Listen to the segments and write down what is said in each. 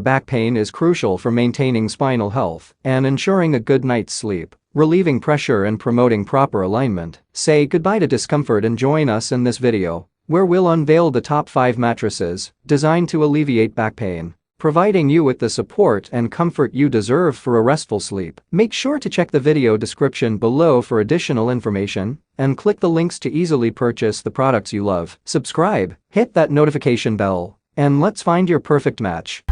Back pain is crucial for maintaining spinal health and ensuring a good night's sleep, relieving pressure and promoting proper alignment. Say goodbye to discomfort and join us in this video, where we'll unveil the top 5 mattresses designed to alleviate back pain, providing you with the support and comfort you deserve for a restful sleep. Make sure to check the video description below for additional information and click the links to easily purchase the products you love. Subscribe, hit that notification bell, and let's find your perfect match.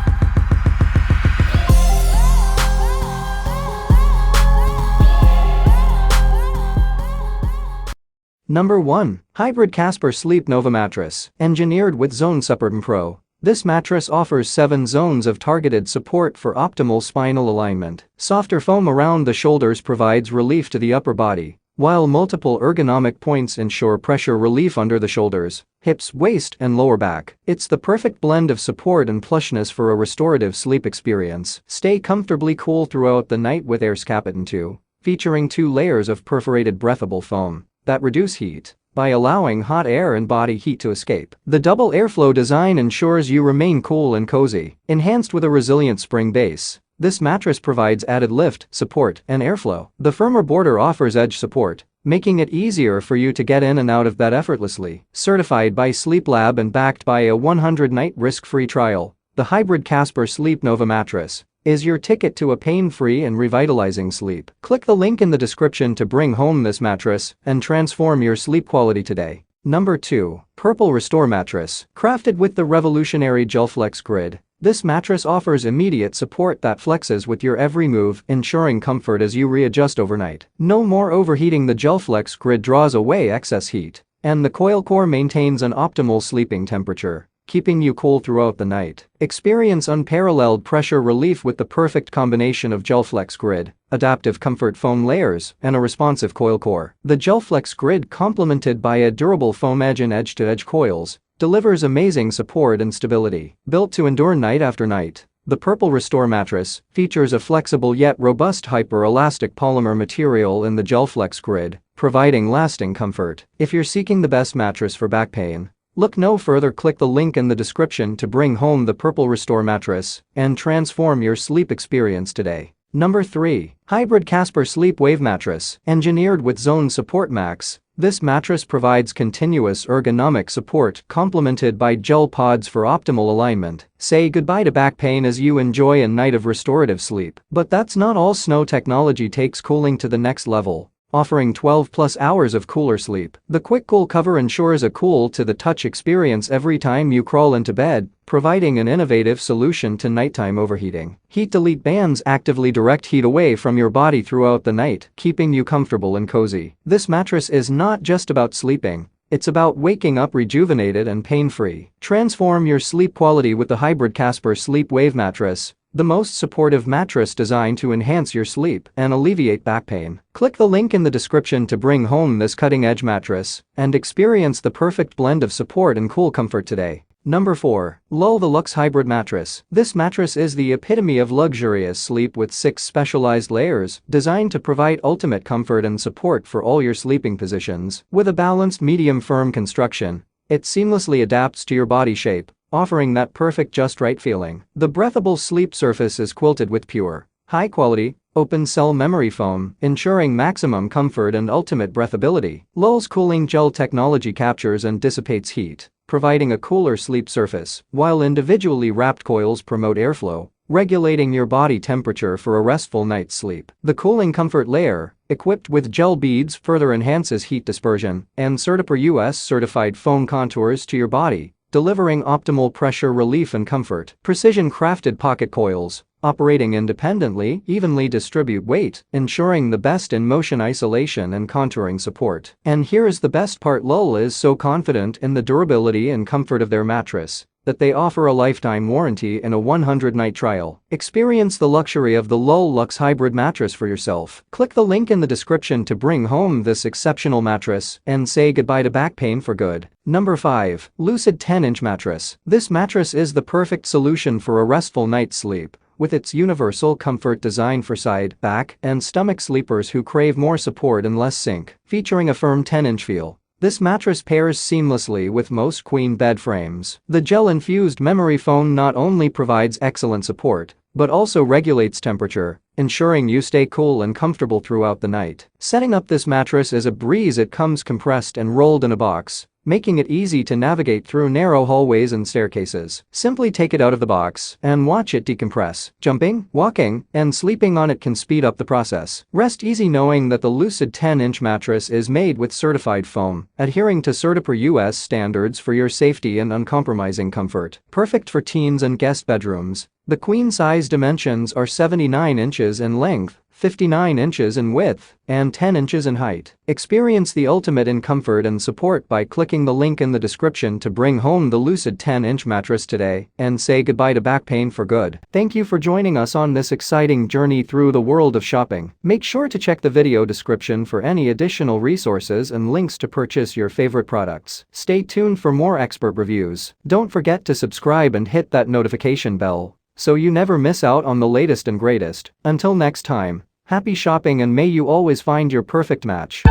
Number 1. Hybrid Casper Sleep Nova Mattress. Engineered with Zone Support Pro, this mattress offers 7 zones of targeted support for optimal spinal alignment. Softer foam around the shoulders provides relief to the upper body, while multiple ergonomic points ensure pressure relief under the shoulders, hips, waist, and lower back. It's the perfect blend of support and plushness for a restorative sleep experience. Stay comfortably cool throughout the night with Casper.To, featuring 2 layers of perforated breathable foam that reduce heat by allowing hot air and body heat to escape. The double airflow design ensures you remain cool and cozy. Enhanced with a resilient spring base, this mattress provides added lift, support, and airflow. The firmer border offers edge support, making it easier for you to get in and out of bed effortlessly. Certified by Sleep Lab and backed by a 100-night risk-free trial, the Hybrid Casper Sleep Nova mattress is your ticket to a pain-free and revitalizing sleep. Click the link in the description to bring home this mattress and transform your sleep quality today. Number 2. Purple Restore Mattress. Crafted with the revolutionary GelFlex Grid, this mattress offers immediate support that flexes with your every move, ensuring comfort as you readjust overnight. No more overheating. The GelFlex Grid draws away excess heat, and the coil core maintains an optimal sleeping temperature, keeping you cool throughout the night. Experience unparalleled pressure relief with the perfect combination of GelFlex Grid, adaptive comfort foam layers, and a responsive coil core. The GelFlex Grid, complemented by a durable foam edge and edge-to-edge coils, delivers amazing support and stability. Built to endure night after night, the Purple Restore mattress features a flexible yet robust hyper-elastic polymer material in the GelFlex Grid, providing lasting comfort. If you're seeking the best mattress for back pain, look no further. Click the link in the description to bring home the Purple Restore mattress and transform your sleep experience today. Number 3. Hybrid Casper Sleep Wave Mattress. Engineered with Zone Support Max, this mattress provides continuous ergonomic support complemented by gel pods for optimal alignment. Say goodbye to back pain as you enjoy a night of restorative sleep. But that's not all. Snow technology takes cooling to the next level, offering 12+ hours of cooler sleep. The Quick Cool cover ensures a cool-to-the-touch experience every time you crawl into bed, providing an innovative solution to nighttime overheating. Heat Delete bands actively direct heat away from your body throughout the night, keeping you comfortable and cozy. This mattress is not just about sleeping, it's about waking up rejuvenated and pain-free. Transform your sleep quality with the Hybrid Casper Sleep Wave Mattress, the most supportive mattress designed to enhance your sleep and alleviate back pain. Click the link in the description to bring home this cutting-edge mattress and experience the perfect blend of support and cool comfort today. Number 4. Lull the Luxe Hybrid Mattress. This mattress is the epitome of luxurious sleep with 6 specialized layers designed to provide ultimate comfort and support for all your sleeping positions. With a balanced medium-firm construction, it seamlessly adapts to your body shape, offering that perfect just right feeling. The breathable sleep surface is quilted with pure, high-quality, open-cell memory foam, ensuring maximum comfort and ultimate breathability. Lull's cooling gel technology captures and dissipates heat, providing a cooler sleep surface, while individually wrapped coils promote airflow, regulating your body temperature for a restful night's sleep. The cooling comfort layer, equipped with gel beads, further enhances heat dispersion and Certipur US certified foam contours to your body, delivering optimal pressure relief and comfort. Precision-crafted pocket coils, operating independently, evenly distribute weight, ensuring the best in motion isolation and contouring support. And here's the best part: Lull is so confident in the durability and comfort of their mattress that they offer a lifetime warranty and a 100-night trial. Experience the luxury of the Lull Luxe Hybrid mattress for yourself. Click the link in the description to bring home this exceptional mattress and say goodbye to back pain for good. Number 5. Lucid 10-inch Mattress. This mattress is the perfect solution for a restful night's sleep, with its universal comfort designed for side, back, and stomach sleepers who crave more support and less sink. Featuring a firm 10-inch feel, This mattress pairs seamlessly with most queen bed frames. The gel-infused memory foam not only provides excellent support, but also regulates temperature, ensuring you stay cool and comfortable throughout the night. Setting up this mattress is a breeze. It comes compressed and rolled in a box, making it easy to navigate through narrow hallways and staircases. Simply take it out of the box and watch it decompress. Jumping, walking, and sleeping on it can speed up the process. Rest easy knowing that the Lucid 10-inch mattress is made with certified foam, adhering to Certipro US standards for your safety and uncompromising comfort. Perfect for teens and guest bedrooms. The queen-size dimensions are 79 inches in length, 59 inches in width, and 10 inches in height. Experience the ultimate in comfort and support by clicking the link in the description to bring home the Lucid 10-inch mattress today and say goodbye to back pain for good. Thank you for joining us on this exciting journey through the world of shopping. Make sure to check the video description for any additional resources and links to purchase your favorite products. Stay tuned for more expert reviews. Don't forget to subscribe and hit that notification bell so you never miss out on the latest and greatest. Until next time, happy shopping and may you always find your perfect match.